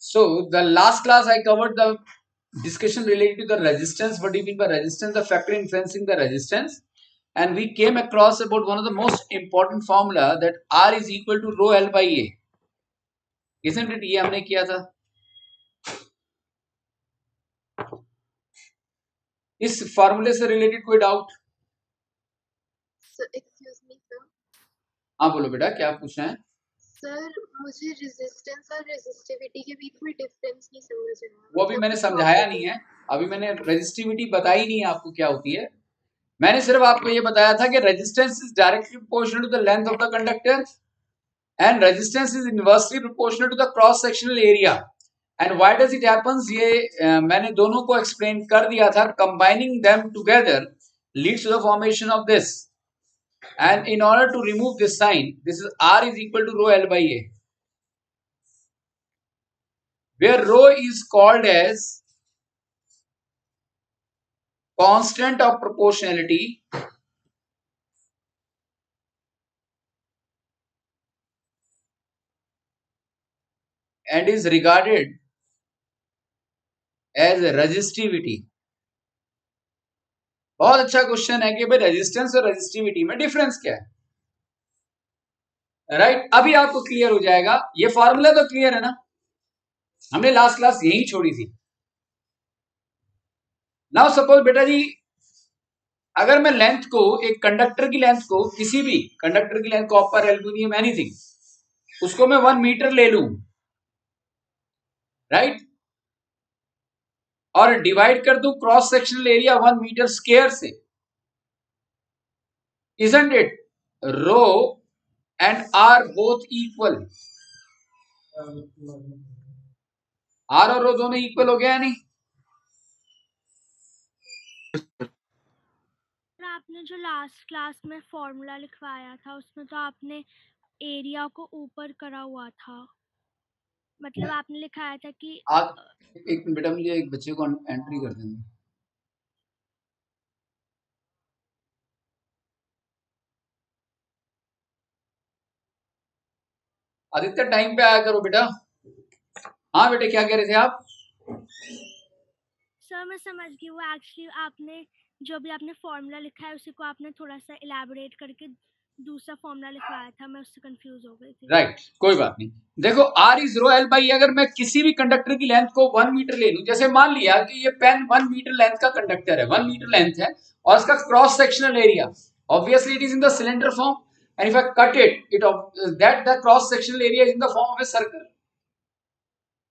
So the last class I covered the discussion related to the resistance. What do you mean by resistance? The factor influencing the resistance. And we came across about one of the most important formula that R is equal to rho L by A. Isn't it? ये हमने किया था. इस फॉर्मूले से related कोई doubt? Excuse me sir. हाँ बोलो बेटा, क्या पूछना है? सर मुझे रेजिस्टेंस और रेजिस्टिविटी के बीच में डिफरेंस नहीं समझ रहा. वो अभी मैंने समझाया नहीं है. अभी मैंने रेजिस्टिविटी बताई नहीं है आपको क्या होती है. मैंने सिर्फ आपको ये बताया था कि resistance is directly proportional to the length of the conductor and resistance is inversely proportional to the cross sectional area. And why does it happens, ये मैंने दोनों को एक्सप्लेन कर दिया था. Combining them together leads to the formation of this. And in order to remove this sign, this is R is equal to rho L by A, where rho is called as constant of proportionality and is regarded as resistivity. बहुत अच्छा question है कि भाई resistance और resistivity में difference क्या है. Right, अभी आपको क्लियर हो जाएगा. ये फॉर्मूला तो क्लियर है ना, हमने लास्ट क्लास यही छोड़ी थी. नाउ सपोज बेटा जी, अगर मैं लेंथ को, एक कंडक्टर की लेंथ को, किसी भी कंडक्टर की लेंथ, कॉपर, एल्यूमिनियम, एनीथिंग, उसको मैं 1 मीटर ले लूं, राइट, और डिवाइड कर दूं cross sectional area 1 metre square से, isn't it rho and R both equal? R और रो दोनों इक्वल हो गया है नहीं? आपने जो लास्ट क्लास में फॉर्मूला लिखवाया था उसमें तो आपने एरिया को ऊपर करा हुआ था. मतलब आपने लिखाया था कि आप एक बेटा, मुझे एक बच्चे को एंट्री कर देंगे. आदित्य टाइम पे आया करो बेटा. हाँ बेटे, क्या कह रहे थे आप? सर मैं समझ गई. वो एक्चुअली आपने जो भी आपने फॉर्मूला लिखा है उसी को आपने थोड़ा सा इलैबोरेट करके दूसरा फॉर्मूला लिखवाया था. मैं उससे कंफ्यूज हो गई थी. राइट, कोई बात नहीं. देखो R is rho L by, अगर मैं किसी भी कंडक्टर की लेंथ को 1 मीटर ले लूं, जैसे मान लिया कि ये पेन 1 मीटर लेंथ का कंडक्टर है, 1 मीटर लेंथ है, और इसका cross sectional area, obviously it is in the cylinder form, and if I cut it that the cross sectional area is in the form of a circle,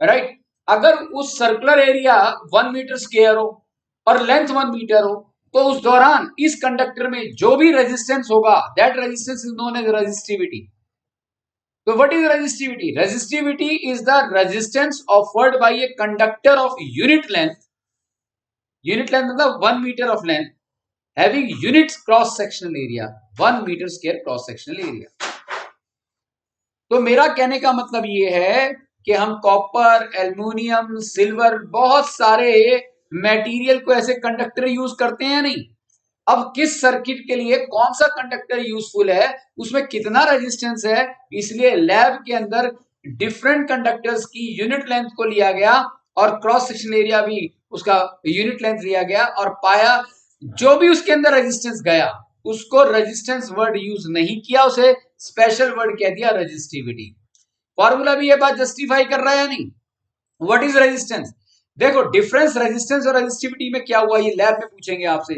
right. अगर उस circular area 1 metre square हो और length 1 metre हो, तो उस दौरान इस conductor में जो भी रेजिस्टेंस होगा, that resistance is known as resistivity. So what is resistivity? Resistivity is the resistance offered by a conductor of unit length. Unit length मतलब 1 meter of length, having unit cross sectional area, 1 meter square cross sectional area. तो मेरा कहने का मतलब ये है कि हम कॉपर, एल्युमिनियम, सिल्वर, बहुत सारे मटेरियल को ऐसे कंडक्टर यूज करते हैं नहीं. अब किस सर्किट के लिए कौन सा कंडक्टर यूजफुल है, उसमें कितना रेजिस्टेंस है, इसलिए लैब के अंदर डिफरेंट कंडक्टर्स की यूनिट लेंथ को लिया गया और क्रॉस सेक्शन एरिया भी उसका यूनिट लेंथ लिया गया, और पाया जो भी उसके अंदर रेजिस्टेंस गया उसको रेजिस्टेंस वर्ड यूज नहीं किया, उसे स्पेशल वर्ड कह दिया रेजिस्टिविटी. फॉर्मूला भी ये बात जस्टिफाई कर रहा है नहीं. What is resistance? देखो डिफरेंस रेजिस्टेंस और रेजिस्टिविटी में क्या हुआ, ये लैब में पूछेंगे आपसे.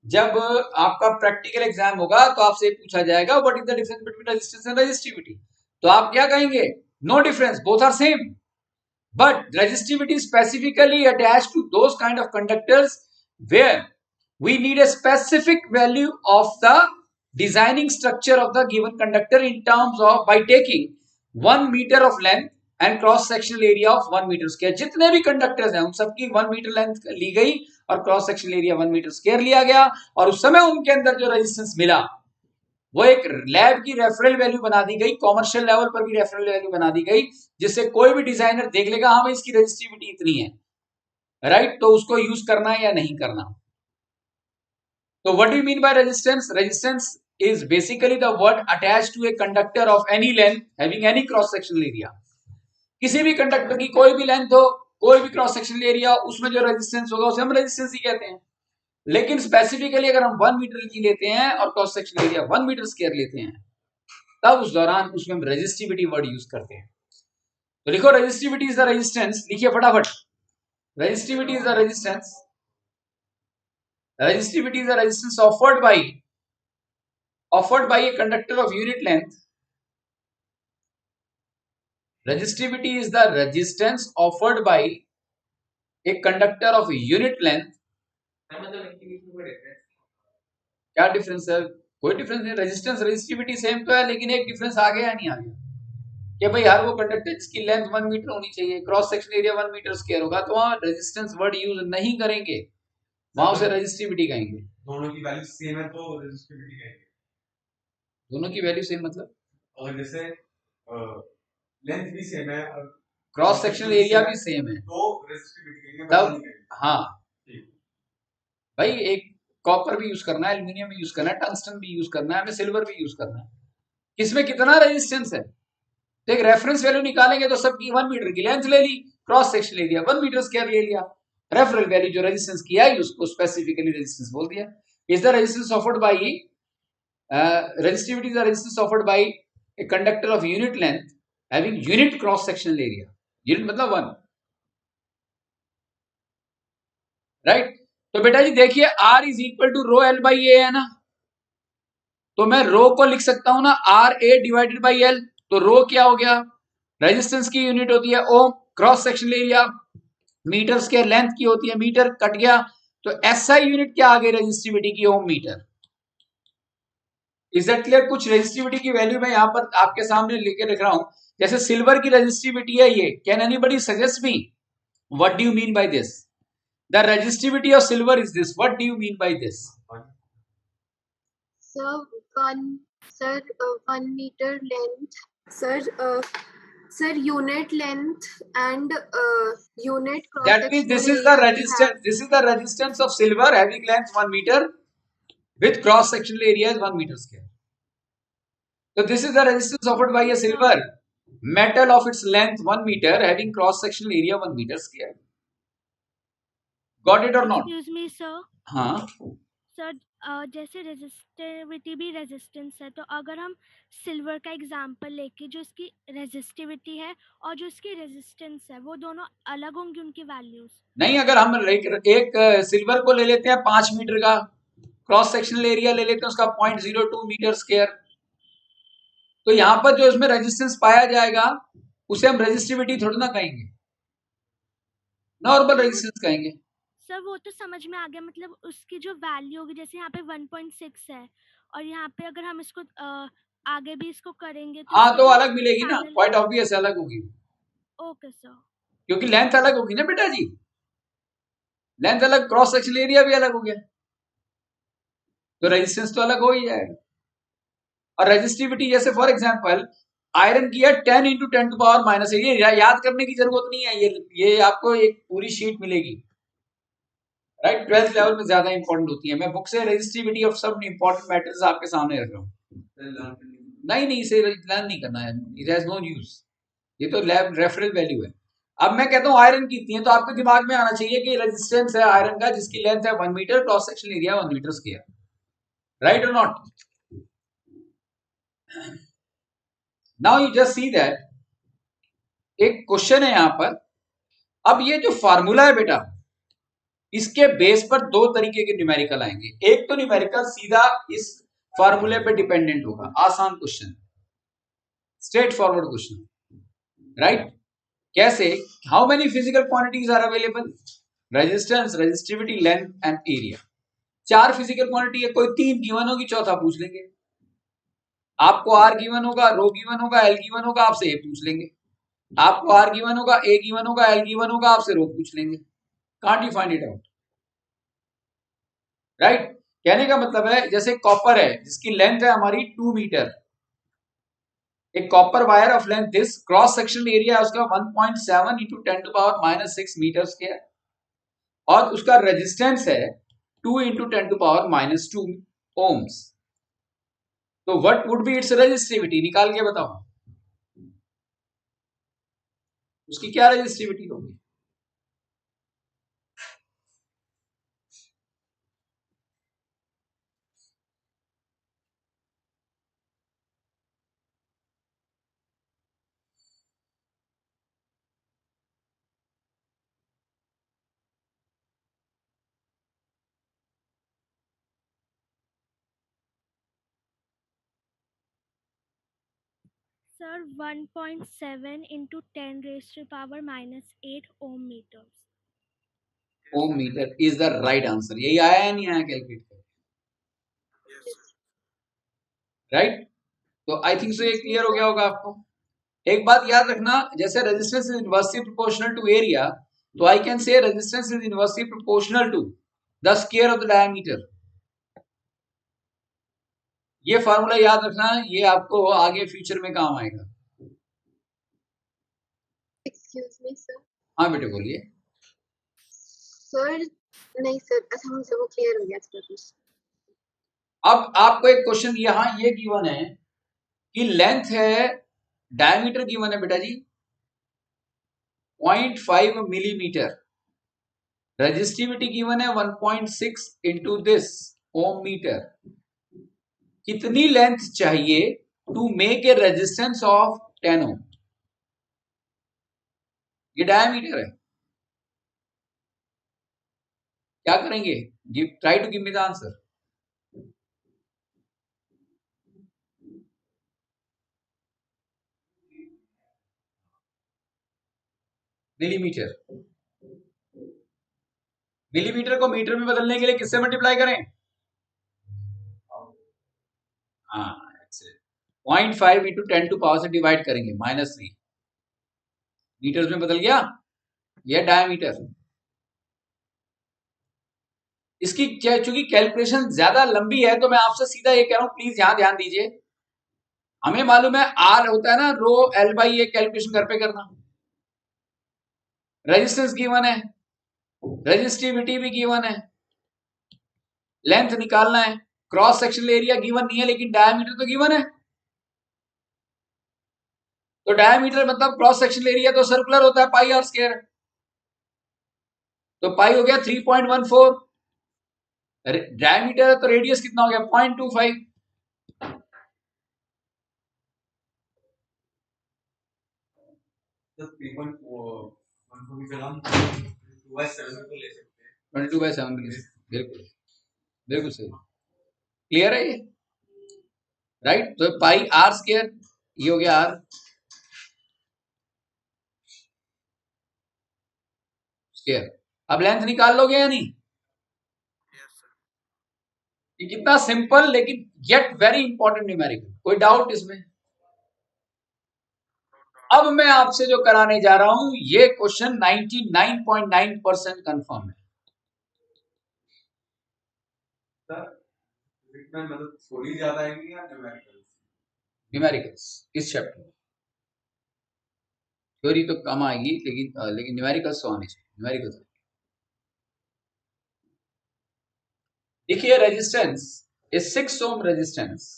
जब आपका प्रैक्टिकल एग्जाम होगा तो आपसे पूछा जाएगा what is the difference between resistance and resistivity, तो आप क्या कहेंगे? No difference, both are same. But resistivity specifically attached to those kind of conductors where we need a specific value of the designing structure of the given conductor in terms of by taking 1 meter of length and cross sectional area of 1 meter square. जितने भी conductors हैं उन सबकी 1 metre length ली गई और cross sectional area 1 metre square लिया गया, और उस समय उनके अंदर जो रेजिस्टेंस मिला वो एक लैब की रेफरल वैल्यू बना दी गई, कॉमर्शियल लेवल पर भी रेफरल वैल्यू बना दी गई, जिससे कोई भी डिजाइनर देख लेगा हाँ भाई इसकी रेजिस्टिविटी इतनी है, राइट, तो उसको यूज करना है या नहीं करना. So what do you mean by resistance? Resistance is basically the word attached to a conductor of any length having any cross sectional area. किसी भी कंडक्टर की कोई भी लेंथ हो, कोई भी क्रॉस सेक्शनल एरिया, उसमें जो रेजिस्टेंस होगा उसे हम रेजिस्टेंस ही कहते हैं। लेकिन स्पेसिफिकली अगर हम 1 मीटर की लेते हैं और cross sectional area 1 metre square लेते हैं, तब उस दौरान उसमें हम रेजिस्टिविटी वर्ड यूज करते हैं। तो लिखो रेजिस्टिविटी इज द रेजिस्टेंस, लिखिए फटाफट। Resistivity is the resistance, resistivity is the resistance offered by a conductor of unit length. Resistivity is the resistance offered by a conductor of unit length. क्या difference है? कोई difference नहीं, resistance resistivity same तो है, लेकिन एक difference आ गया या नहीं आ गया कि भाई हर वो कंडक्टर जिसकी लेंथ 1 मीटर होनी चाहिए, cross section area 1 metre square होगा, तो वहां रेजिस्टेंस वर्ड यूज नहीं करेंगे, वहां उसे रेजिस्टिविटी कहेंगे। दोनों की वैल्यू सेम है तो रेजिस्टिविटी कहेंगे। दोनों की वैल्यू सेम मतलब अगर जैसे लेंथ भी सेम है और क्रॉस सेक्शनल एरिया भी सेम है तो रेजिस्टिविटी कहेंगे, तब हाँ ठीक। भाई, एक कॉपर भी यूज करना है, एल्यूमिनियम भी यूज करना है, टंगस्टन भी यूज करना है, हमें सिल्वर भी यूज करना है, किसमें कितना रेजिस्टेंस है, तो एक रेफरेंस वैल्यू निकालेंगे तो सबकी 1 मीटर की लेंथ ले ली, cross sectional area 1 metre square ले लिया, रेफरल वैल्यू जो रेजिस्टेंस की आई उसको स्पेसिफिकली रेजिस्टेंस बोल दिया। Is the resistance offered by resistivity is the resistance offered by a conductor of unit length having unit cross sectional area. Unit मतलब 1, right. तो बेटा जी देखिए R is equal to rho L by A है ना, तो मैं रो को लिख सकता हूं ना R A divided by L. तो रो क्या हो गया, रेजिस्टेंस की यूनिट होती है ohm, cross sectional area metre square length की होती है मीटर, कट गया, तो एसआई यूनिट क्या आ गई रेजिस्टिविटी की, ओम मीटर। Is that clear? कुछ रेजिस्टिविटी की वैल्यू मैं यहां पर आपके सामने लेके रख रहा हूं, जैसे सिल्वर की रेजिस्टिविटी है ये, can anybody suggest me what do you mean by this? The resistivity of silver is this, what do you mean by this? Sir, 1 meter length. Sir, unit length and unit cross That means this is the resistance. This is the resistance of silver having length 1 meter with cross sectional area is 1 meter square. So this is the resistance offered by a silver metal of its length 1 meter having cross sectional area 1 meter square. Got it or not? Excuse me, sir. हाँ sir जैसे resistivity भी resistance है, तो अगर हम silver का example लेके जो इसकी रेजिस्टिविटी है और जो इसकी रेजिस्टेंस है वो दोनों अलग होंगी उनकी वैल्यूज? नहीं, अगर हम एक सिल्वर को ले लेते हैं 5 मीटर का, क्रॉस सेक्शनल एरिया ले लेते हैं उसका 0.02 मीटर स्क्वायर, तो यहां पर जो इसमें रेजिस्टेंस पाया जाएगा उसे हम रेजिस्टिविटी थोड़ी ना कहेंगे, नॉर्मल रेजिस्टेंस कहेंगे। सर वो तो समझ में आ गया, मतलब उसकी जो वैल्यू होगी, जैसे यहाँ पे 1.6 है और यहाँ पे अगर हम इसको आगे भी इसको करेंगे तो हाँ, तो अलग मिलेगी ना, क्वाइट ऑब्वियस अलग होगी। Okay sir. क्योंकि लेंथ अलग होगी ना बेटा जी, लेंथ अलग, क्रॉस सेक्शनल एरिया भी अलग हो गया, तो रेजिस्टेंस तो अलग हो ही जाएगा। और रेजिस्टिविटी जैसे फॉर एग्जांपल आयरन की है 10 इंटू 10 टू पावर माइनस, ये याद करने की जरूरत नहीं है, ये आपको एक पूरी शीट मिलेगी, राइट। 12th लेवल में ज्यादा इंपॉर्टेंट होती है, मैं बुक से रेजिस्टिविटी ऑफ सब इंपॉर्टेंट मैटर्स आपके सामने रख रहा हूँ। नहीं, इसे लर्न नहीं करना है, इट हैज नो यूज, ये तो लैब रेफरेंस वैल्यू है। अब मैं कहता हूँ आयरन की इतनी है, तो आपके दिमाग में आना चाहिए कि रेजिस्टेंस है आयरन का जिसकी लेंथ है 1 metre, cross sectional area 1 metre square, right or not? Now you just see that एक क्वेश्चन है यहां पर। अब ये जो फार्मूला है बेटा, इसके बेस पर 2 तरीके के न्यूमेरिकल आएंगे। एक तो न्यूमेरिकल सीधा इस फार्मूले पे डिपेंडेंट होगा, आसान question, straightforward question, right. कैसे? How many physical quantities are available? Resistance, resistivity, length and area. 4 physical quantity है, कोई 3 गिवन होगी, चौथा पूछ लेंगे। आपको आर गिवन होगा, रो गिवन होगा, एल गिवन होगा, आपसे ए पूछ लेंगे। आपको आर गिवन होगा, ए गिवन होगा, एल गिवन होगा, आपसे रो पूछ लेंगे। Can't you find it out, right. कहने का मतलब है जैसे कॉपर है जिसकी लेंथ है हमारी 2 मीटर, एक copper wire of length this, cross sectional area है उसका 1.7 into 10 to power minus 6 metre square, और उसका रेजिस्टेंस है 2 into 10 to power minus 2 ohms. तो what would be its resistivity, निकाल के बताओ। उसकी क्या रेजिस्टिविटी होगी? Sir 1.7 into 10 raised to power -8 ohm meters. Ohm metre is the right answer. यही आया या नहीं आया कैलकुलेट कर? राइट, तो आई थिंक सो ये क्लियर हो गया होगा आपको। एक बात याद रखना, जैसे resistance is inversely proportional to area, तो I can say resistance is inversely proportional to the square of the diameter. ये फार्मूला याद रखना, ये आपको आगे फ्यूचर में काम आएगा। Excuse me sir. हाँ बेटे बोलिए। सर नहीं सर, अच्छा मुझे वो क्लियर हो गया सर। अब आपको एक क्वेश्चन यहाँ ये गिवन है कि लेंथ है, डायमीटर गिवन है बेटा जी 0.5 मिलीमीटर, रेजिस्टिविटी गिवन है 1.6 इंटू दिस ओम मीटर। कितनी लेंथ चाहिए to make a resistance of 10 ohm? ये डायमीटर है। क्या करेंगे? Try to give me the answer. Millimetre, millimetre को मीटर में बदलने के लिए किससे मल्टीप्लाई करें? हाँ, 0.5 इंटू 10 टू पावर से डिवाइड करेंगे -3, मीटर्स में बदल गया। यह डायमीटर। इसकी चूंकि कैलकुलेशन ज्यादा लंबी है तो मैं आपसे सीधा ये कह रहा हूं, प्लीज यहां ध्यान दीजिए। हमें मालूम है आर होता है ना रो एल बाई, ये कैलकुलेशन घर पे करना। रेजिस्टेंस गिवन है, रेजिस्टिविटी भी गिवन है, लेंथ निकालना है, क्रॉस सेक्शनल एरिया गिवन नहीं है लेकिन डायमीटर तो गिवन है। तो डायमीटर मतलब क्रॉस सेक्शनल एरिया तो सर्कुलर होता है पाई आर स्क्वायर, तो पाई हो गया 3.14। डायमीटर तो रेडियस कितना हो गया 0.25। तो 3.1 को ले सकते हैं, 22/7 बिल्कुल बिल्कुल सही, क्लियर है ये? राइट, तो पाई आर स्क्वायर ये हो गया आर स्क्वायर। अब लेंथ निकाल लोगे या नहीं? ये कितना सिंपल लेकिन येट वेरी इंपॉर्टेंट न्यूमेरिकल, कोई डाउट इसमें? अब मैं आपसे जो कराने जा रहा हूं ये क्वेश्चन 99.9% कंफर्म है। सर इसमें मतलब थोड़ी ज्यादा आएंगी या न्यूमेरिकल्स? न्यूमेरिकल्स इस चैप्टर में, थ्योरी तो कम आएगी लेकिन न्यूमेरिकल्स तो आने चाहिए। न्यूमेरिकल्स देखिए, resistance is 6 ohm resistance,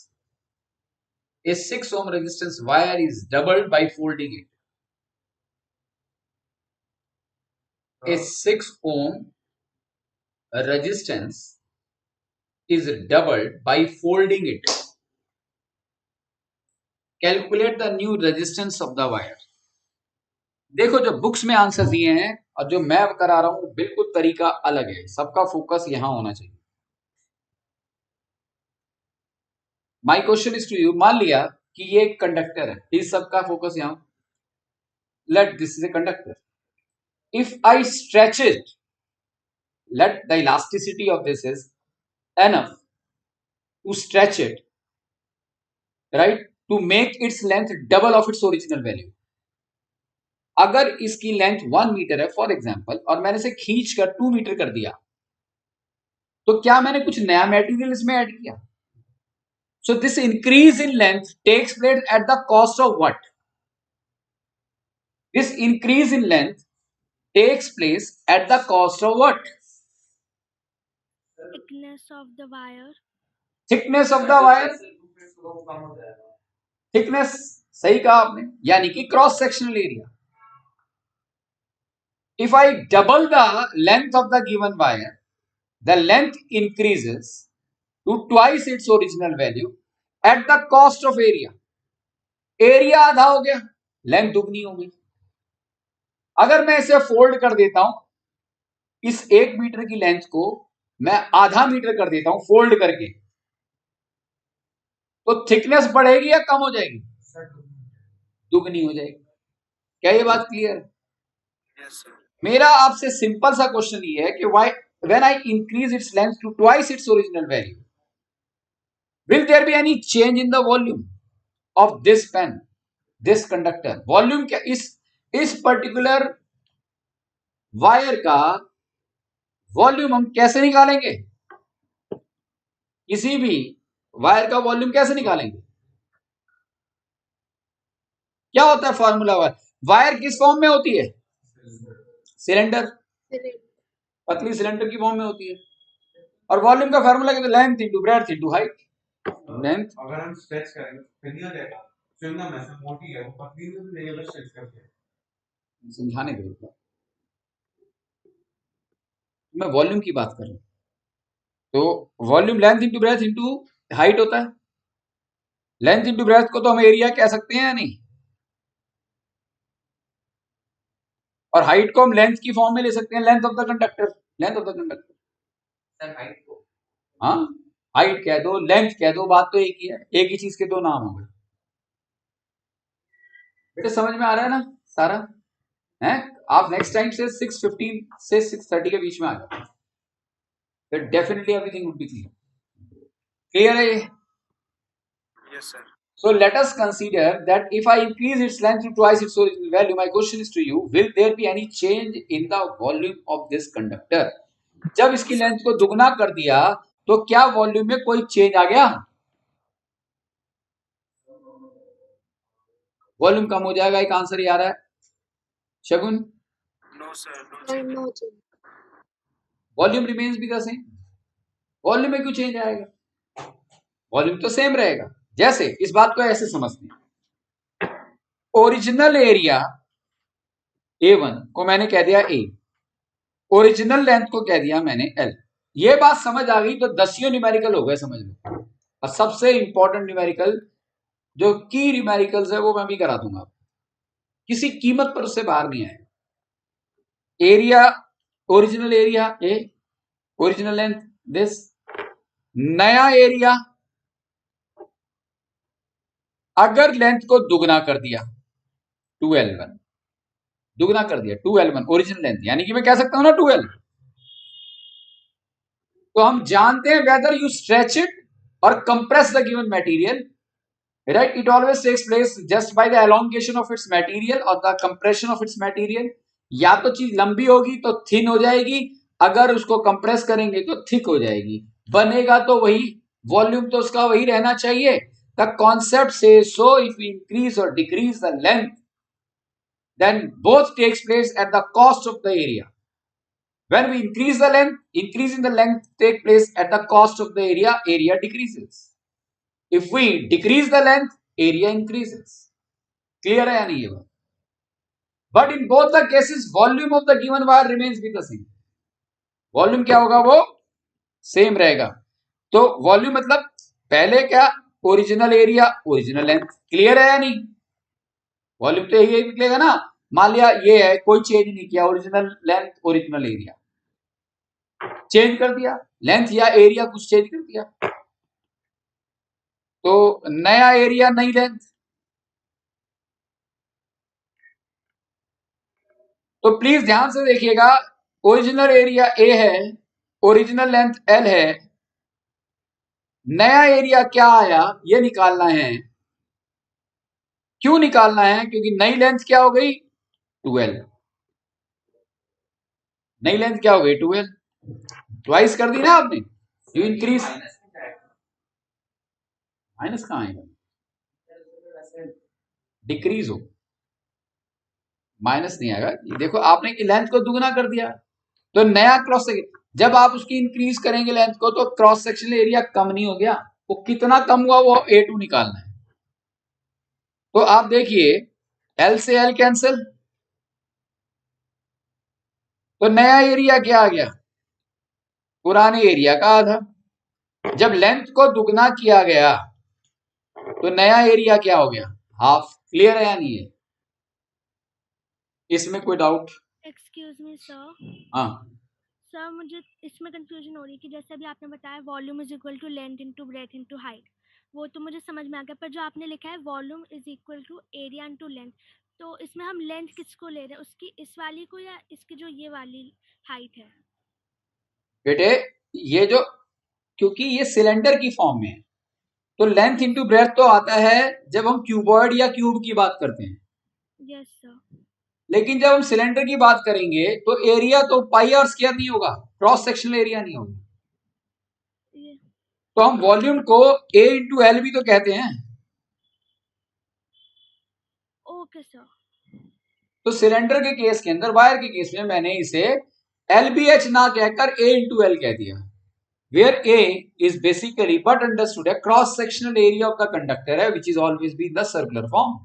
a 6 ohm resistance wire is doubled by folding it. A 6 ohm resistance is doubled by folding it. Calculate the new resistance of the wire. देखो, जो books में answer दिए हैं और जो मैं करा रहा हूं बिल्कुल तरीका अलग है, सबका फोकस यहां होना चाहिए। My question is to you, मान लिया कि ये एक कंडक्टर है, प्लीज सबका फोकस यहां। Let this is a conductor, if I stretch it, let the elasticity of this is enough to stretch it, right, to make its length double of its original value. अगर इसकी length 1 metre है for example और मैंने इसे खींच कर 2 metre कर दिया, तो क्या मैंने कुछ नया मटेरियल इसमें ऐड किया? So this increase in length takes place at the cost of what? This increase in length takes place at the cost of what? Thickness of the wire. Thickness of the wire, thickness सही कहा आपने, यानी कि cross sectional area. if I double the length of the given wire, the length increases to twice its original value at the cost of area. Area आधा हो गया, length दुगनी हो गई. अगर मैं इसे फोल्ड कर देता हूं, इस 1 मीटर की लेंथ को मैं आधा मीटर कर देता हूं फोल्ड करके, तो थिकनेस बढ़ेगी या कम हो जाएगी? दुगनी हो जाएगी. क्या ये बात क्लियर है? Yes, sir. मेरा आपसे सिंपल सा क्वेश्चन ये है कि why when I increase its length to twice its original value, will there be any change in the volume of this pen, this conductor? Volume क्या, इस पर्टिकुलर वायर का volume हम कैसे निकालेंगे? किसी भी वायर का वॉल्यूम कैसे निकालेंगे? क्या होता है फॉर्मूला? वायर किस फॉर्म में होती है? सिलेंडर. पतली सिलेंडर की फॉर्म में होती है. और वॉल्यूम का फार्मूला क्या? Length into breadth into height. Length अगर हम स्ट्रेच करेंगे तो नहीं हो जाएगा. च्युइंगम ऐसे मोटी है, वो पतली नहीं हो जाएगी स्ट्रेच करके. समझाने दो. मैं वॉल्यूम की बात कर रहा हूं. तो volume length into breadth into height होता है. लेंथ इनटू ब्रेड्थ को तो हम एरिया कह सकते हैं या नहीं? और हाइट को हम लेंथ की फॉर्म में ले सकते हैं, length of the conductor. Length of the conductor. Sir height को, हाँ हाइट कह दो, लेंथ कह दो, बात तो एक ही है. एक ही चीज के दो नाम हो गए. बेटे समझ में आ रहा है ना सारा? है? आप नेक्स्ट टाइम से 6:15 से 6:30 के बीच में आ जाओ, फिर definitely everything would be clear. Clear है ये? Yes, sir. So let us consider that if I increase its length to twice its original value, my question is to you, will there be any change in the volume of this conductor? जब इसकी length को दुगना कर दिया तो क्या volume में कोई चेंज आ गया? वॉल्यूम कम हो जाएगा. एक आंसर ये आ रहा है. शगुन, No, sir. No change. no change. Volume remains be the same. Volume में क्यों चेंज आएगा? वॉल्यूम तो सेम रहेगा. जैसे इस बात को ऐसे समझते हैं, ओरिजिनल एरिया A1 को मैंने कह दिया A, ओरिजिनल लेंथ को कह दिया मैंने L. ये बात समझ आ गई तो 10 न्यूमेरिकल हो गए, समझ लो. और सबसे इंपॉर्टेंट न्यूमेरिकल जो की न्यूमेरिकल्स है वो मैं भी करा दूंगा. किसी कीमत पर उससे बाहर नहीं आएगा. Area, original area A, original length this, नया एरिया अगर लेंथ को दुगना कर दिया 2L1, दुगना कर दिया 2L1 ओरिजिनल लेंथ, यानी कि मैं कह सकता हूं ना 2L. तो हम जानते हैं whether you stretch it or compress the given material, right, it always takes place just by the elongation of its material or the compression of its material. या तो चीज लंबी होगी तो थिन हो जाएगी, अगर उसको कंप्रेस करेंगे तो थिक हो जाएगी. बनेगा तो वही, वॉल्यूम तो उसका वही रहना चाहिए. द कॉन्सेप्ट से so if we increase or decrease the length, then both takes place at the cost of the area. When we increase the length, increasing the length take place at the cost of the area, area decreases. If we decrease the length, area increases. Clear है या नहीं ये बात? But in both the cases, volume of the given wire remains with the same. Volume क्या होगा? वो same रहेगा. तो वॉल्यूम मतलब पहले क्या? Original area, original length. Clear है या नहीं? वॉल्यूम तो यही निकलेगा ना. मान लिया ये है, कोई चेंज नहीं किया, original length original area. Change कर दिया लेंथ या एरिया, कुछ चेंज कर दिया तो नया एरिया नई लेंथ. तो प्लीज ध्यान से देखिएगा, ओरिजिनल एरिया A है, ओरिजिनल लेंथ L है. नया एरिया क्या आया ये निकालना है. क्यों निकालना है? क्योंकि नई लेंथ क्या हो गई? 2L. नई लेंथ क्या हो गई? 2L. ट्वाइस कर दी ना आपने. यू इंक्रीज, माइनस कहां आएगा? डिक्रीज हो, माइनस नहीं आएगा. देखो आपने लेंथ को दुगना कर दिया तो नया क्रॉस सेक्शन, जब आप उसकी इंक्रीज करेंगे लेंथ को तो क्रॉस सेक्शनल एरिया कम नहीं हो गया? वो कितना कम हुआ वो A2 निकालना है. तो आप देखिए L से L कैंसिल, तो नया एरिया क्या आ गया? पुराने एरिया का आधा। जब लेंथ को दुगना किया गया तो नया एरिया क्या हो गया? हाफ। क्लियर है या नहीं है? इसमें कोई डाउट? एक्सक्यूज मी सर, हाँ, सर मुझे इसमें कंफ्यूजन हो रही है कि जैसे अभी आपने बताया volume is equal to length into breadth into height, वो तो मुझे समझ में आ गया, पर जो आपने लिखा है volume is equal to area into length, तो इसमें हम लेंथ किसको ले रहे हैं, उसकी इस वाली को या इसकी जो ये वाली हाइट है? बेटे ये जो, क्योंकि ये सिलेंडर की फॉर्म में है तो लेंथ इंटू ब्रेथ तो आता है जब हम क्यूबॉइड या क्यूब की बात करते हैं। Yes sir. लेकिन जब हम सिलेंडर की बात करेंगे तो एरिया तो पाई और स्क्वायर नहीं होगा, क्रॉस सेक्शनल एरिया नहीं होगा। ये तो हम वॉल्यूम को ए इंटू एल भी तो कहते हैं। Okay sir. तो सिलेंडर के केस के अंदर, वायर के केस में मैंने इसे एलबीएच ना कहकर ए इंटू एल कह दिया, where A is basically but understood है cross sectional area of the conductor है which is always be the circular form.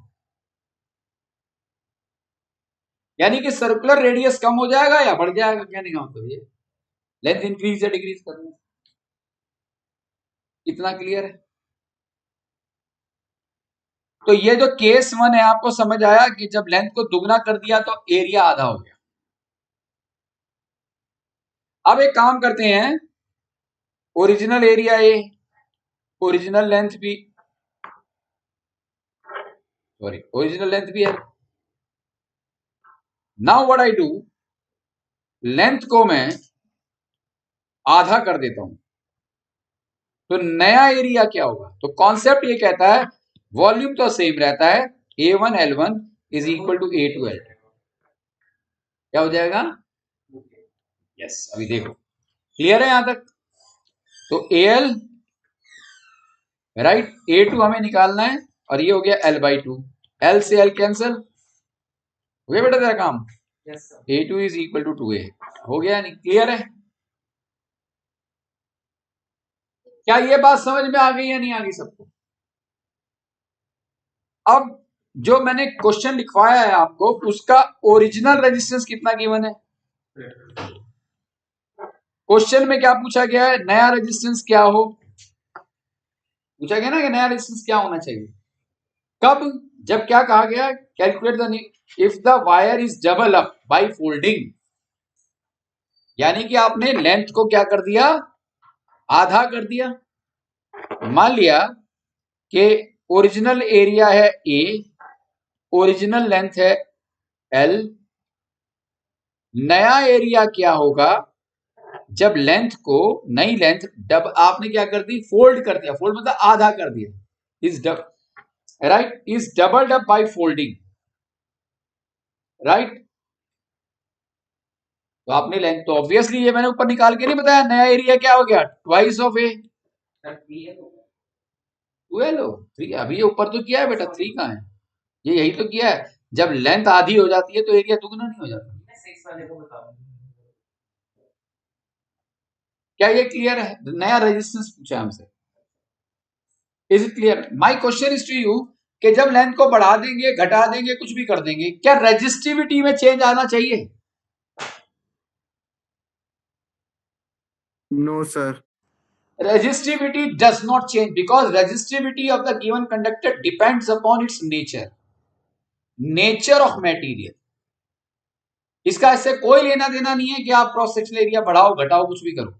यानी कि सर्कुलर रेडियस कम हो जाएगा या बढ़ जाएगा, कहने का मतलब ये लेंथ इंक्रीज या डिक्रीज करना। इतना क्लियर है? तो ये जो केस 1 है आपको समझ आया कि जब लेंथ को दुगना कर दिया तो एरिया आधा हो गया। अब एक काम करते हैं, original area A, original length भी, सॉरी ओरिजिनल लेंथ भी है। Now what I do, length को मैं आधा कर देता हूं तो नया एरिया क्या होगा? तो कॉन्सेप्ट ये कहता है वॉल्यूम तो सेम रहता है, A1L1 is equal to A2L2। क्या हो जाएगा? यस, अभी देखो क्लियर है यहां तक? तो AL राइट, A2 हमें निकालना है और ये हो गया L/2, L से L कैंसिल हो गया बेटा तेरा काम। A2 is equal to 2A हो गया, नहीं? क्लियर है? क्या ये बात समझ में आ गई या नहीं आ गई सबको? अब जो मैंने क्वेश्चन लिखवाया है आपको, उसका ओरिजिनल रेजिस्टेंस कितना गिवन है? क्वेश्चन में क्या पूछा गया है? नया रेजिस्टेंस क्या हो, पूछा गया ना कि नया रेजिस्टेंस क्या होना चाहिए। कब? जब क्या कहा गया? Calculate the if the wire is double up by folding, यानी कि आपने लेंथ को क्या कर दिया? आधा कर दिया। मान लिया कि ओरिजिनल एरिया है ए, ओरिजिनल लेंथ है एल, नया एरिया क्या होगा जब लेंथ को, नई लेंथ डब आपने क्या कर दी? फोल्ड कर दिया। फोल्ड मतलब आधा कर दिया। Is dub right, is doubled up by folding, right. तो आपने लेंथ, तो ऑब्वियसली ये मैंने ऊपर निकाल के नहीं बताया, नया एरिया क्या हो गया? ट्वाइस ऑफ ए। 12 हो 3, अभी ये ऊपर तो किया है बेटा, 3 कहां है? ये यही तो किया है। जब लेंथ आधी हो जाती है तो एरिया दुगना नहीं हो जाता। क्या ये क्लियर है? नया रेजिस्टेंस पूछा हमसे, is it clear? My question is to you कि जब लेंथ को बढ़ा देंगे, घटा देंगे, कुछ भी कर देंगे, क्या रेजिस्टिविटी में चेंज आना चाहिए? No, sir. Resistivity does not change because resistivity of the given conductor depends upon its nature of material। इसका इससे कोई लेना देना नहीं है कि आप क्रॉस सेक्शनल एरिया बढ़ाओ घटाओ कुछ भी करो।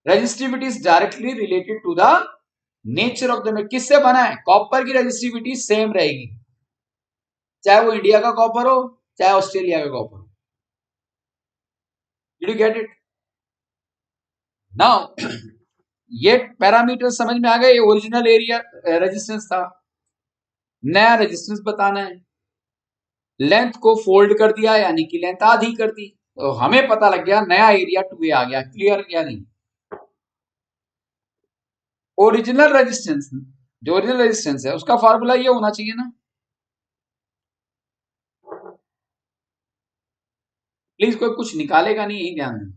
Resistivity is directly related to the nature of the, किससे बना है? कॉपर की रेजिस्टिविटी सेम रहेगी चाहे वो इंडिया का कॉपर हो चाहे ऑस्ट्रेलिया का कॉपर हो। Did you get it? Now ये पैरामीटर समझ में आ गए। ये ओरिजिनल एरिया रेजिस्टेंस था, नया रेजिस्टेंस बताना है। लेंथ को फोल्ड कर दिया यानी कि लेंथ आधी कर दी, तो हमें पता लग गया नया एरिया 2A आ गया। क्लियर या नहीं? ओरिजिनल रेजिस्टेंस, जो ओरिजिनल रेजिस्टेंस है उसका फार्मूला ये होना चाहिए ना। प्लीज कोई कुछ निकालेगा नहीं, यही ध्यान दें,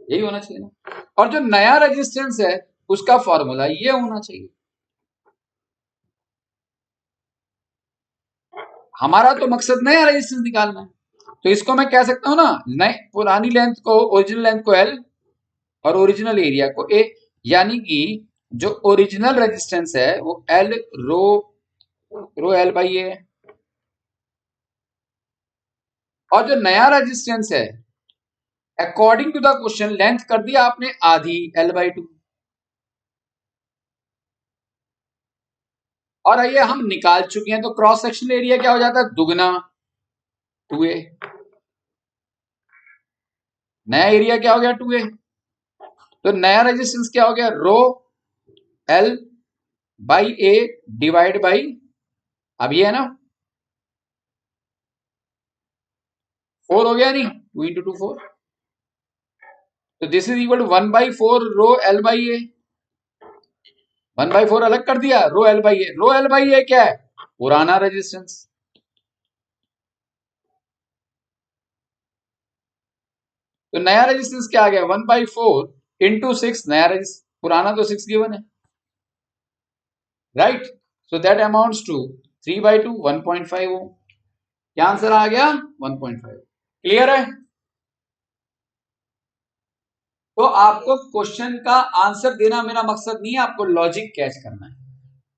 यही होना चाहिए ना। और जो नया रेजिस्टेंस है उसका फॉर्मूला ये होना चाहिए। हमारा तो मकसद नया रेजिस्टेंस निकालना है। तो इसको मैं कह सकता हूं ना, नए पुरानी लेंथ को, ओरिजिनल लेंथ को L और ओरिजिनल एरिया को A, यानी कि जो ओरिजिनल रेजिस्टेंस है वो L rho L by A है, और जो नया रेजिस्टेंस है according to the question length कर दिया आपने आधी L/2, और ये हम निकाल चुके हैं, तो क्रॉस सेक्शनल एरिया क्या हो जाता है, दुगना 2A, नया एरिया क्या हो गया 2A, तो नया रेजिस्टेंस क्या हो गया, रो L by A divide by, अब ये है ना 4 हो गया नहीं, 2 इंटू 2 4, तो this is equal to 1/4 rho L by A, 1/4 अलग कर दिया, rho L by A, rho L by A क्या है, पुराना रेजिस्टेंस, तो नया रेजिस्टेंस क्या आ गया 1/4 इंटू 6, नया रेजिस्टेंस, पुराना तो 6 गिवन है, right, so that amounts to 3/2 1.5 ohm, क्या आंसर आ गया 1.5, क्लियर है। तो आपको क्वेश्चन का आंसर देना मेरा मकसद नहीं है, आपको लॉजिक कैच करना है,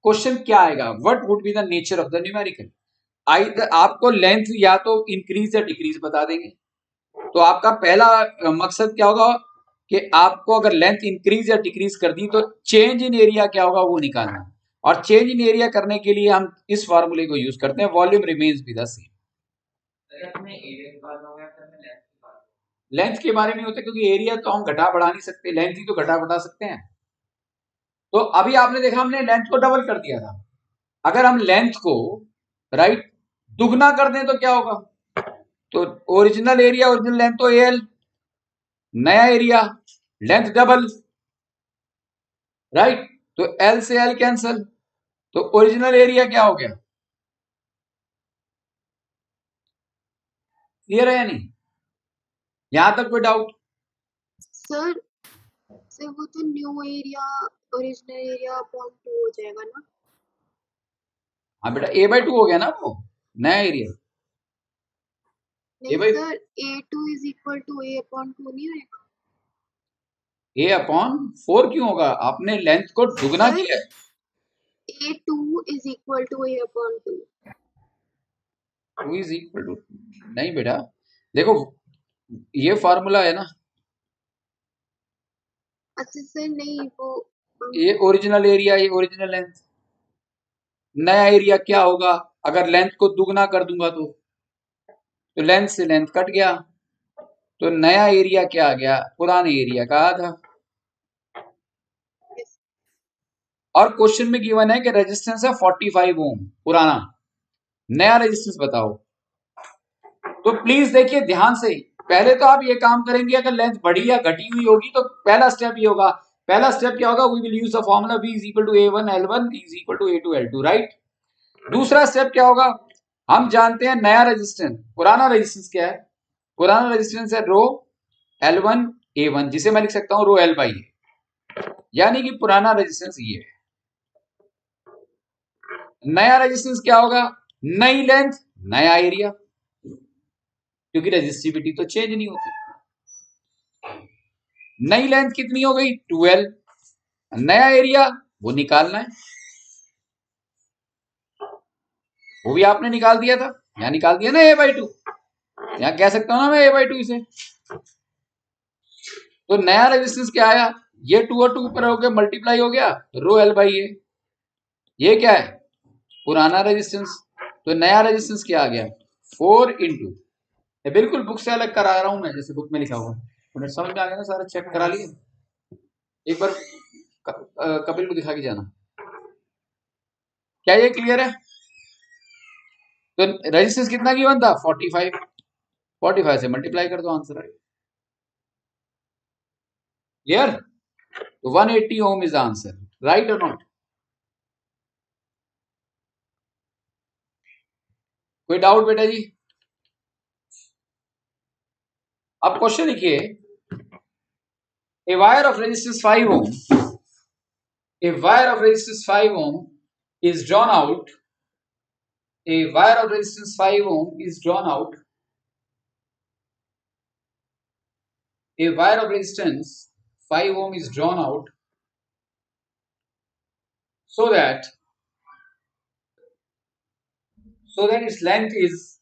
क्वेश्चन क्या आएगा, what would be the nature of the numerical, आपको लेंथ या तो इंक्रीज या डिक्रीज बता देंगे, तो आपका पहला मकसद क्या होगा कि आपको अगर लेंथ इंक्रीज या डिक्रीज कर दी तो चेंज इन एरिया क्या होगा वो निकालना, और चेंज इन एरिया करने के लिए हम इस फार्मूले को यूज करते हैं, volume remains be the same. Length के बारे में होता है, क्योंकि एरिया तो हम घटा बढ़ा नहीं सकते, लेंथ ही तो घटा बढ़ा सकते हैं, तो अभी आपने देखा हमने लेंथ को डबल कर दिया था, अगर हम लेंथ को राइट दुगना कर दें तो क्या होगा, तो ओरिजिनल एरिया ओरिजिनल लेंथ तो AL, नया एरिया लेंथ डबल, राइट, तो L से L कैंसल, तो ओरिजिनल एरिया क्या हो गया, क्लियर है या नहीं, यहां तक कोई डाउट, सर सर वो तो new area original area upon 2 हो जाएगा ना। हाँ बेटा A/2 हो गया ना वो नया एरिया, नहीं A/2 sir A2 is equal to A upon 2 नहीं होएगा, A/4 क्यों होगा, आपने लेंथ को दुगना सर किया है, A2 is equal to A upon 2। 2 is equal to, नहीं बेटा देखो ये फॉर्मूला है ना, अच्छा सर नहीं वो ये ओरिजिनल एरिया ये ओरिजिनल लेंथ, नया एरिया क्या होगा अगर लेंथ को दुगना कर दूंगा तो लेंथ से लेंथ कट गया, तो नया एरिया क्या आ गया, पुराने एरिया का आधा, और क्वेश्चन में गिवन है कि रेजिस्टेंस है 45 ओम पुराना, नया रेजिस्टेंस बताओ, तो प्लीज देखिए ध्यान से, पहले तो आप ये काम करेंगे अगर लेंथ बढ़ी या घटी हुई होगी तो पहला स्टेप ये होगा, पहला स्टेप क्या होगा, we will use the formula V is equal to A1 L1 is equal to A2 L2, right, दूसरा स्टेप क्या होगा, हम जानते हैं नया रेजिस्टेंस, पुराना रेजिस्टेंस क्या है, पुराना रेजिस्टेंस है रो L1 A1, जिसे मैं लिख सकता हूं रो L बाई A, यानी कि पुराना रेजिस्टेंस ये है, नया रेजिस्टेंस क्या होगा, नई लेंथ नया एरिया, क्योंकि रेजिस्टिविटी तो चेंज नहीं होती, नई लेंथ कितनी हो गई 12, नया एरिया वो निकालना है, वो भी आपने निकाल दिया था, यहां निकाल दिया ना A/2, यहां कह सकता हूं ना मैं A/2 इसे, तो नया रेजिस्टेंस क्या आया, ये 2 और 2 ऊपर हो गया मल्टीप्लाई हो गया रो L बाई A, ये क्या है पुराना रेजिस्टेंस, तो नया रेजिस्टेंस क्या आ गया 4 इंटू, बिल्कुल बुक से अलग करा रहा हूं मैं, जैसे बुक में लिखा हुआ, तो समझ में आ गया ना, सारा चेक करा लिए, एक बार कपिल को दिखा के जाना, क्या ये क्लियर है, तो रेजिस्टेंस कितना गिवन था 45, 45 से मल्टीप्लाई कर दो आंसर आएगा, क्लियर, तो 180 ओम is the answer, right or not, कोई डाउट बेटा जी, अब क्वेश्चन लिखिए, a wire of resistance 5 ohm, a wire of resistance 5 ohm is drawn out, a wire of resistance 5 ohm is drawn out a wire of resistance 5 ohm is drawn out so that its length is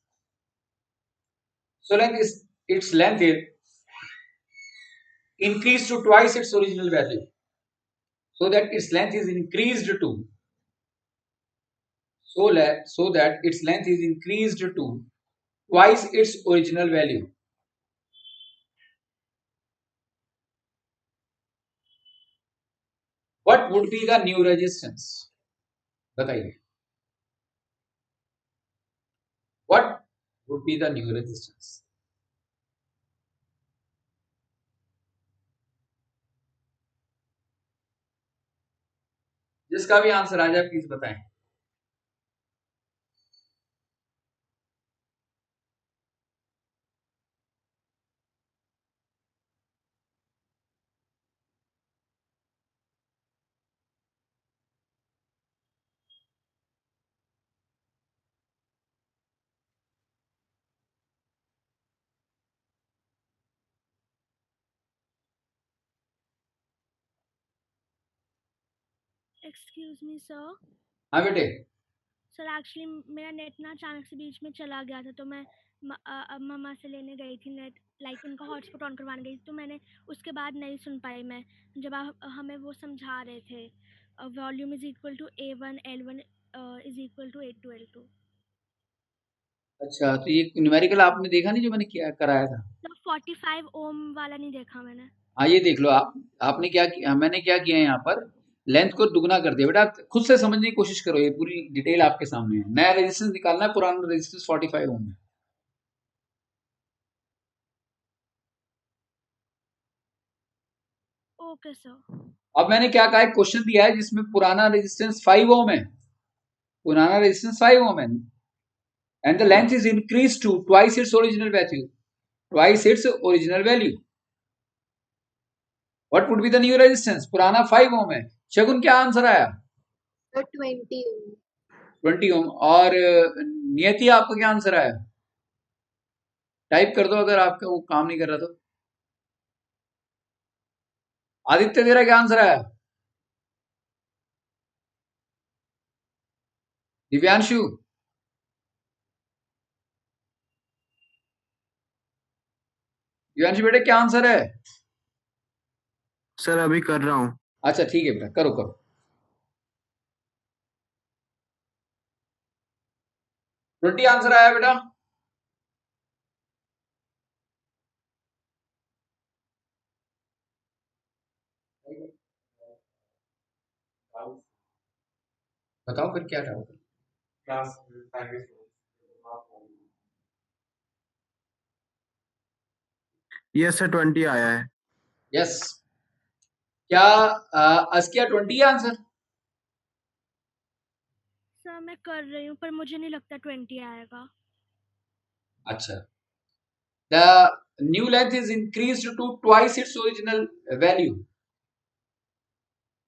increased to twice its original value. So that its length is increased to twice its original value. What would be the new resistance? बताइए. What would be the new resistance? जिसका भी answer आ जाए please बताएं. Excuse me sir. हाँ बेटे. Sir actually मेरा net ना अचानक से बीच में चला गया था, तो मैं मम्मा से लेने गई थी नेट, लाइक उनका हॉटस्पॉट ऑन करवाने गई, तो मैंने उसके बाद नहीं सुन पाई मैं जब आप हमें वो समझा रहे थे. Volume is equal to A1 L1 is equal to A2 L2. अच्छा, तो ये न्यूमेरिकल आपने देखा नहीं जो मैंने किया कराया था? तो 45 ओम वाला नहीं देखा मैंने. हाँ, ये देख लो आप. आपने क्या किया, मैंने क्या किया यहाँ पर, लेंथ को दुगना कर दिया. बेटा खुद से समझने की कोशिश करो, ये पूरी डिटेल आपके सामने है. नया रेजिस्टेंस निकालना है, पुराना रेजिस्टेंस 45 ओम है. Okay sir. अब मैंने क्या कहा, एक क्वेश्चन दिया है जिसमें पुराना रेजिस्टेंस 5 ओम है. पुराना रेजिस्टेंस 5 ओम है and the length is increased to twice its original value. What would be the new resistance? पुराना 5 ओम है. शगुन क्या आंसर आया? सर 20 ओम. 20 ओम. और नियति आपका क्या आंसर आया? टाइप कर दो अगर आपका वो काम नहीं कर रहा तो. आदित्य तेरा क्या आंसर आया? दिव्यांशु? दिव्यांशु बेटे क्या आंसर है? सर अभी कर रहा हूँ. अच्छा ठीक है बेटा, करो करो. 20 आंसर आया बेटा. बताओ फिर क्या डाउट है? क्लास टाइम यस सर 20 आया है. यस. क्या अस्किया 20 है आंसर? सर मैं कर रही हूँ पर मुझे नहीं लगता 20 आएगा. अच्छा. The new length is increased to twice its original value.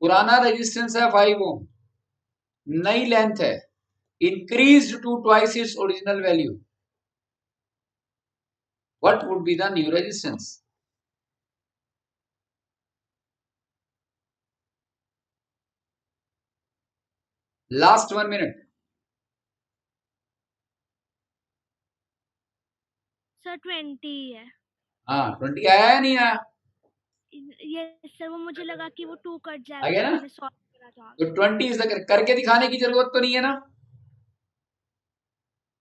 पुराना रेजिस्टेंस है 5 ओम, नई लेंथ है increased to twice its original value. What would be the new resistance? Last 1 minute. Sir 20 है. हाँ 20 आया या नहीं आया? ये सर वो मुझे लगा कि वो 2 कट आ गया जाएगा, ना? मैंने सॉल्व करा था. तो 20 इज करके दिखाने की जरूरत तो नहीं है ना.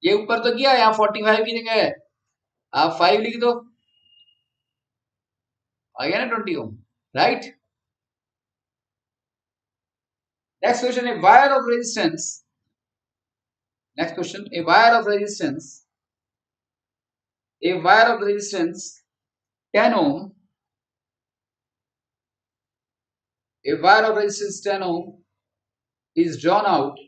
ये ऊपर तो किया, यहाँ 45 की जगह है आप 5 लिख दो, आ गया ना 20 ओम. Right. Next question, a wire of resistance. Next question, a wire of resistance 10 ohm. A wire of resistance 10 ohm is drawn out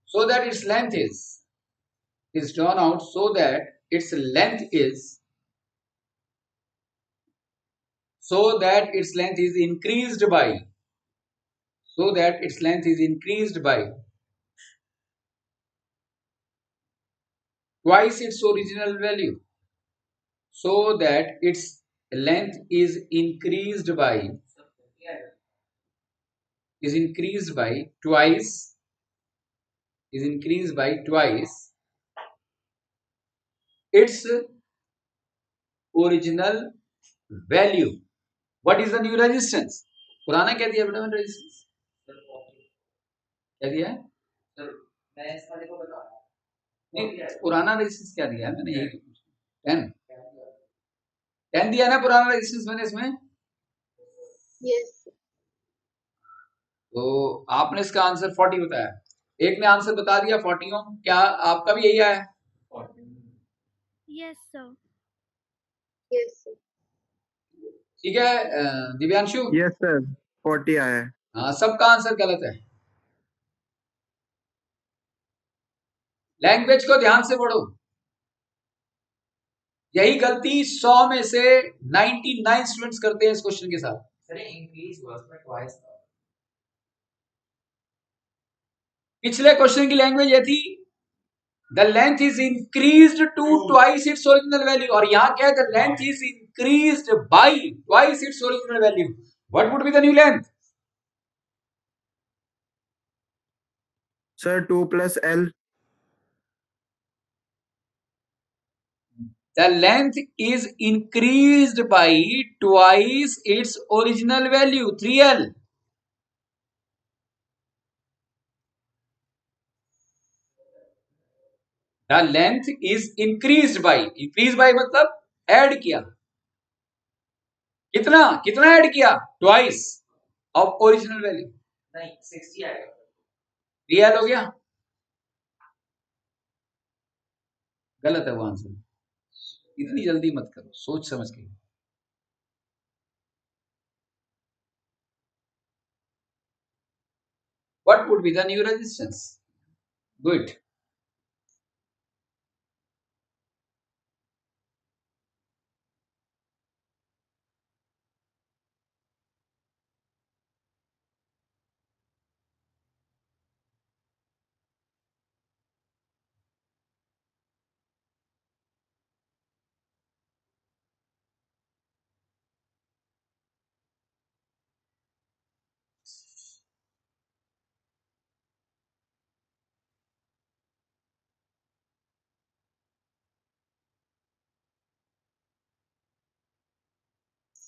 so that its length is drawn out so that its length is increased by twice its original value, so that its length is increased by twice its original value. What is the new resistance? पुराना क्या दिया बेटा मैंने resistance? क्या दिया है? नहीं, पुराना रेजिस्टेंस क्या दिया है मैंने? यही 10 दिया ना पुराना रेजिस्टेंस मैंने इसमें। yes तो आपने इसका आंसर 40 बताया, एक ने आंसर बता दिया 40 ओम। क्या आपका भी यही आया है? Yes sir. yes sir ठीक है दिव्यांशु? यस सर 40 आया है। हाँ, सबका आंसर गलत है। लैंग्वेज को ध्यान से पढ़ो। यही गलती 100 में से 99 स्टूडेंट्स करते हैं इस क्वेश्चन के साथ। पिछले क्वेश्चन की लैंग्वेज ये थी the length is increased to twice its original value, और यहां क्या है? The length is increased by twice its original value. What would be the new length? Sir 2 + L। The length is increased by twice its original value 3L. The length is increased by मतलब add किया। कितना add किया? Twice of original value. नहीं 60 आएगा। 3L हो गया। गलत है वो आंसर। इतनी जल्दी मत करो, सोच समझ के। What would be the new resistance? Do it.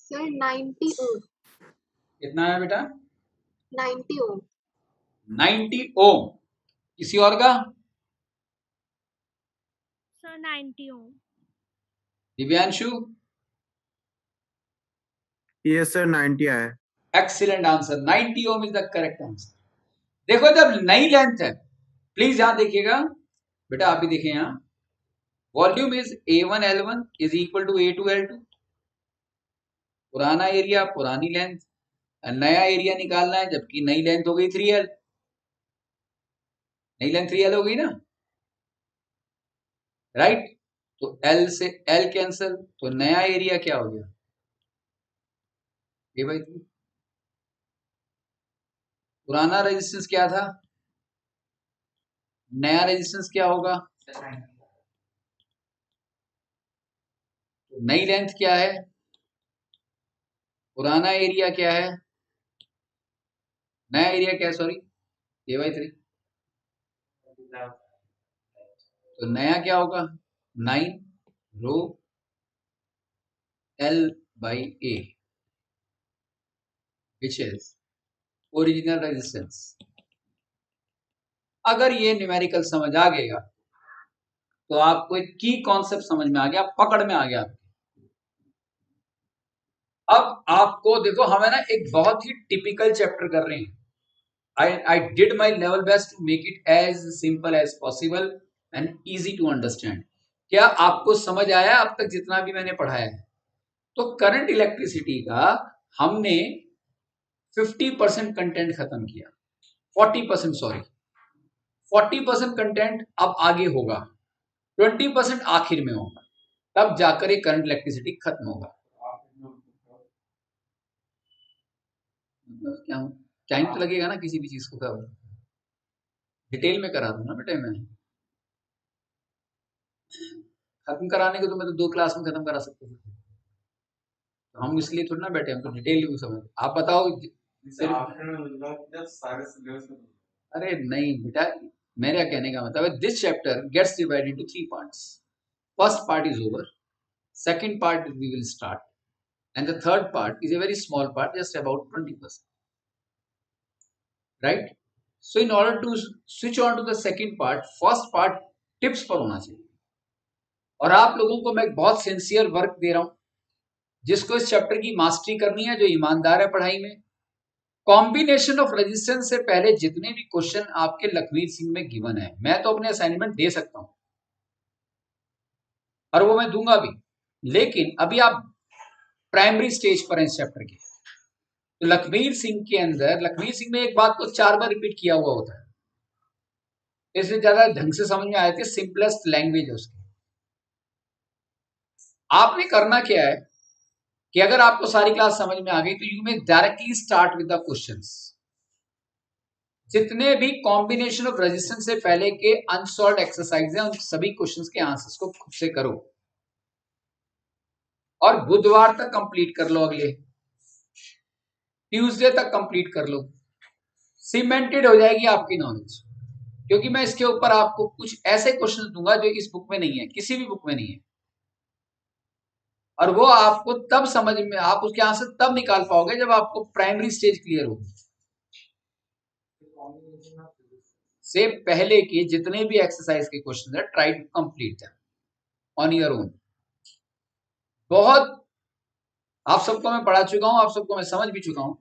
sir 90 ohm कितना है बेटा? 90 ohm 90 ओम। किसी और का? Sir 90 ohm. Divyanshu? Yes sir 90 आया है। Excellent answer, 90 ohm is the correct answer. देखो जब नई लेंथ है, प्लीज यहां देखिएगा बेटा, आप भी देखें यहां। Volume is A1L1 is equal to A2L2। पुराना एरिया पुरानी लेंथ, नया एरिया निकालना है, जबकि नई लेंथ हो गई 3L। नई लेंथ 3L हो गई ना, राइट? तो L से L कैंसिल, तो नया एरिया क्या हो गया? A/3। पुराना रेजिस्टेंस क्या था? नया रेजिस्टेंस क्या होगा? तो नई लेंथ क्या है? पुराना एरिया क्या है? नया एरिया क्या है? Sorry, A/3। तो नया क्या होगा? 9 रो L/A, which is original resistance. अगर ये न्यूमेरिकल समझ आ गया तो आपको एक की कॉन्सेप्ट समझ में आ गया, पकड़ में आ गया। अब आपको देखो, हमें ना एक बहुत ही टिपिकल चैप्टर कर रहे हैं। I did my level best to make it as simple as possible and easy to understand। क्या आपको समझ आया अब तक जितना भी मैंने पढ़ाया है? तो करंट इलेक्ट्रिसिटी का हमने 50% कंटेंट खत्म किया, 40% सॉरी, 40% कंटेंट अब आगे होगा, 20% आखिर में होगा, तब जाकर ये करंट इलेक्ट्रिसिटी खत्म होगा। मतलब क्या टाइम तो लगेगा ना किसी भी चीज को कवर, डिटेल में करा दूं ना बेटे मैं। खत्म कराने को तो मैं तो 2 क्लास में खत्म करा सकता था। तो हम इसलिए थोड़ी ना बैठे, हम तो डिटेल में समझ। आप बताओ जैसे आफ्टर में मिलता है जब सारे सिलेबस में। अरे नहीं बेटा, मेरा कहने का मतलब है this chapter gets divided into 3 parts. First part is over, second part we will start, and the third part is a very small part, just about 20%, right? So in order to switch on to the second part, first part tips पर होना चाहिए. और आप लोगों को मैं बहुत sincere work दे रहा हूं, जिसको इस चैप्टर की मास्टरी करनी है, जो ईमानदार है पढ़ाई में. कॉम्बिनेशन ऑफ रेजिस्टेंस से पहले जितने भी क्वेश्चन आपके लखमीर सिंह में गिवन है, मैं तो अपने असाइनमेंट दे सकता हूं और वो मैं दूंगा भी, लेकिन अभी आप प्राइमरी स्टेज पर हैं इस चैप्टर के. तो लखमीर सिंह के अंदर, लखमीर सिंह में एक बात को 4 बार रिपीट किया हुआ होता है, इसलिए ज्यादा ढंग से समझ में आया कि सिंपलेस्ट लैंग्वेज है उसकी. आपने करना क्या है कि अगर आपको सारी क्लास समझ में आ गई तो you may directly start with the questions. जितने भी कॉम्बिनेशन ऑफ रेजिस्टेंस से पहले के अनसॉल्व्ड एक्सरसाइज हैं, उन सभी क्वेश्चंस के आंसर्स को खुद से करो और बुधवार तक कंप्लीट कर लो, अगले ट्यूसडे तक कंप्लीट कर लो. सीमेंटेड हो जाएगी आपकी नॉलेज, क्योंकि मैं इसके ऊपर आपको कुछ ऐसे क्वेश्चन दूंगा जो इस बुक में नहीं है, किसी भी बुक में नहीं है, और वो आपको तब समझ में, आप उसके आंसर तब निकाल पाओगे जब आपको प्राइमरी स्टेज क्लियर होगी. से पहले के जितने भी एक्सरसाइज के क्वेश्चन है, try to complete them on your own. बहुत आप सबको मैं पढ़ा चुका हूं, आप सबको मैं समझ भी चुका हूं.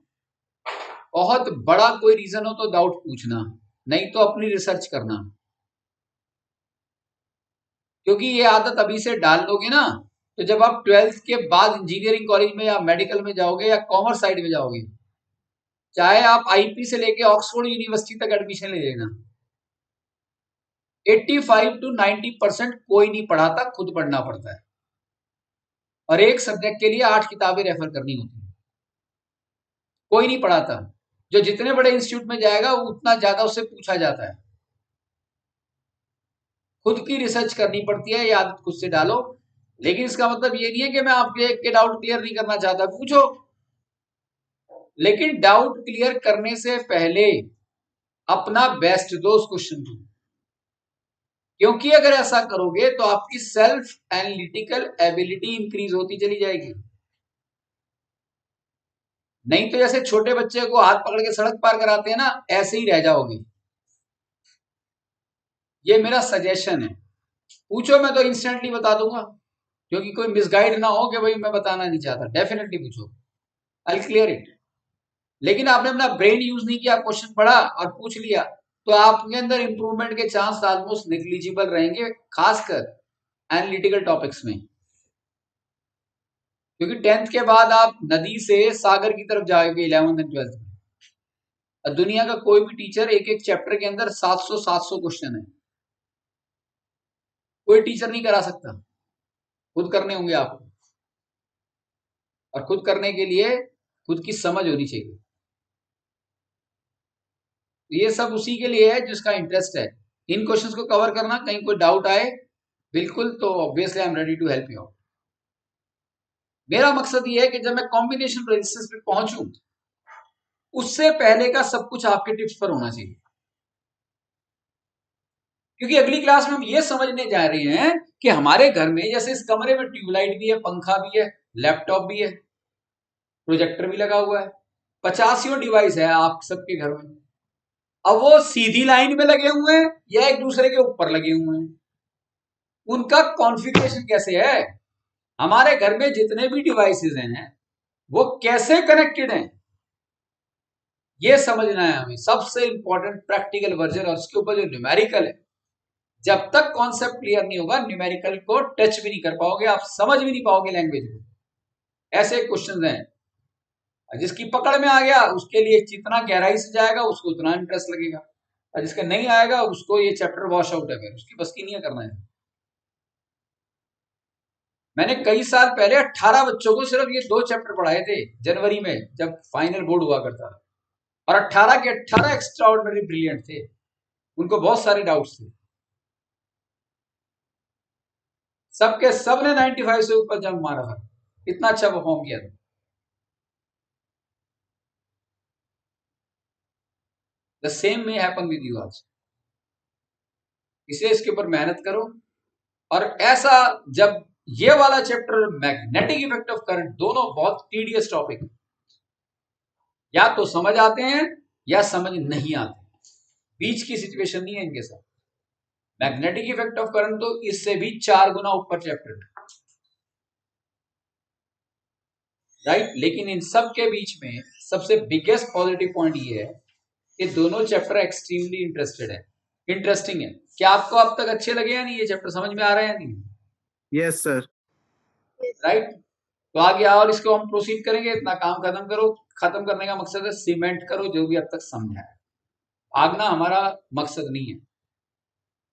बहुत बड़ा कोई रीजन हो तो डाउट पूछना, नहीं तो अपनी रिसर्च करना, क्योंकि ये आदत अभी से डाल लोगे ना, तो जब आप 12th के बाद इंजीनियरिंग कॉलेज में या मेडिकल में जाओगे या कॉमर्स साइड में जाओगे, चाहे आप आईपी से लेके ऑक्सफोर्ड यूनिवर्सिटी तक एडमिशन ले लेना, 85 to 90% कोई नहीं पढ़ाता, खुद पढ़ना पड़ता है, और एक सब्जेक्ट के लिए 8 किताबें रेफर करनी होती है. कोई नहीं पढ़ाता. जो जितने बड़े इंस्टीट्यूट में जाएगा उतना ज्यादा उससे पूछा जाता है. खुद की रिसर्च करनी पड़ती है, ये आदत खुद से डालो. लेकिन इसका मतलब ये नहीं है कि मैं आपके डाउट क्लियर नहीं करना चाहता, पूछो, लेकिन डाउट क्लियर करने से पहले अपना बेस्ट दो उस क्वेश्चन को, क्योंकि अगर ऐसा करोगे तो आपकी सेल्फ एनालिटिकल एबिलिटी इंक्रीज होती चली जाएगी. नहीं तो जैसे छोटे बच्चे को हाथ पकड़ के सड़क पार कराते हैं ना, ऐसे ही रह जाओगे. ये मेरा सजेशन है. पूछो, मैं तो इंस्टेंटली बता दूंगा, क्योंकि कोई मिसगाइड ना हो कि भाई मैं बताना नहीं चाहता. डेफिनेटली पूछो, आई क्लियर इट. लेकिन आपने अपना ब्रेन यूज नहीं किया, क्वेश्चन पढ़ा और पूछ लिया, तो आपके अंदर इंप्रूवमेंट के चांस ऑलमोस्ट नेग्लिजिबल रहेंगे, खासकर एनालिटिकल टॉपिक्स में. क्योंकि 10th के बाद आप नदी से सागर की तरफ जाओगे 11th एंड 12th में. और दुनिया का कोई भी टीचर एक एक चैप्टर के अंदर 700 क्वेश्चन है, कोई टीचर नहीं करा सकता, खुद करने होंगे आपको. और खुद करने के लिए खुद की समझ होनी चाहिए. ये सब उसी के लिए है जिसका इंटरेस्ट है. इन क्वेश्चंस को कवर करना, कहीं कोई डाउट आए बिल्कुल, तो obviously I am ready to help you out. मेरा मकसद ये है कि जब मैं कॉम्बिनेशन रेजिस्टेंस पे पहुंचूं, उससे पहले का सब कुछ आपके टिप्स पर होना चाहिए. क्योंकि अगली क्लास में हम ये समझने जा रहे हैं कि हमारे घर में, जैसे इस कमरे में ट्यूबलाइट भी है, पंखा भी है, लैपटॉप भी है, प्रोजेक्टर भी लगा हुआ है, 50 डिवाइस है आप सबके घर में. अब वो सीधी लाइन में लगे हुए हैं या एक दूसरे के ऊपर लगे हुए हैं, उनका कॉन्फ़िगरेशन कैसे है, हमारे घर में जितने भी डिवाइसेस हैं वो कैसे कनेक्टेड हैं, ये समझना है हमें. सबसे इंपॉर्टेंट प्रैक्टिकल वर्जन, और उसके ऊपर जो न्यूमेरिकल है, जब तक कॉन्सेप्ट क्लियर नहीं होगा न्यूमेरिकल को टच भी नहीं कर पाओगे, आप समझ भी नहीं पाओगे लैंग्वेज को. ऐसे क्वेश्चन हैं, जिसकी पकड़ में आ गया उसके लिए जितना गहराई से जाएगा उसको उतना इंटरेस्ट लगेगा, और जिसका नहीं आएगा उसको ये चैप्टर वॉश आउट है, फिर उसकी बस की नहीं है करना है. मैंने कई साल पहले 18 बच्चों को सिर्फ ये 2 चैप्टर पढ़ाए थे जनवरी में, जब फाइनल बोर्ड हुआ करता था, और 18 के 18 एक्स्ट्राऑर्डिनरी ब्रिलियंट थे, उनको बहुत सारे डाउट्स थे. सबके सब ने 95 से ऊपर जंप मारा था, इतना अच्छा परफॉर्म किया था। द सेम में हैपन विद यू आज, इसलिए इसके ऊपर मेहनत करो। और ऐसा जब ये वाला chapter magnetic effect of current, दोनों बहुत टीडियस टॉपिक, या तो समझ आते हैं या समझ नहीं आते, बीच की सिचुएशन नहीं है इनके साथ। मैग्नेटिक इफेक्ट ऑफ करंट तो इससे भी 4 गुना ऊपर चैप्टर है, राइट। लेकिन इन सब के बीच में सबसे बिगेस्ट पॉजिटिव पॉइंट ये है कि दोनों चैप्टर एक्सट्रीमली इंटरेस्टिंग है। क्या आपको अब तक अच्छे लगे या नहीं? ये चैप्टर समझ में आ रहा है या नहीं? Yes sir. राइट। तो आगे और इसको हम प्रोसीड करेंगे। इतना काम खत्म करो। खत्म करने का मकसद है सीमेंट करो जो भी अब तक समझा है। भागना हमारा मकसद नहीं है।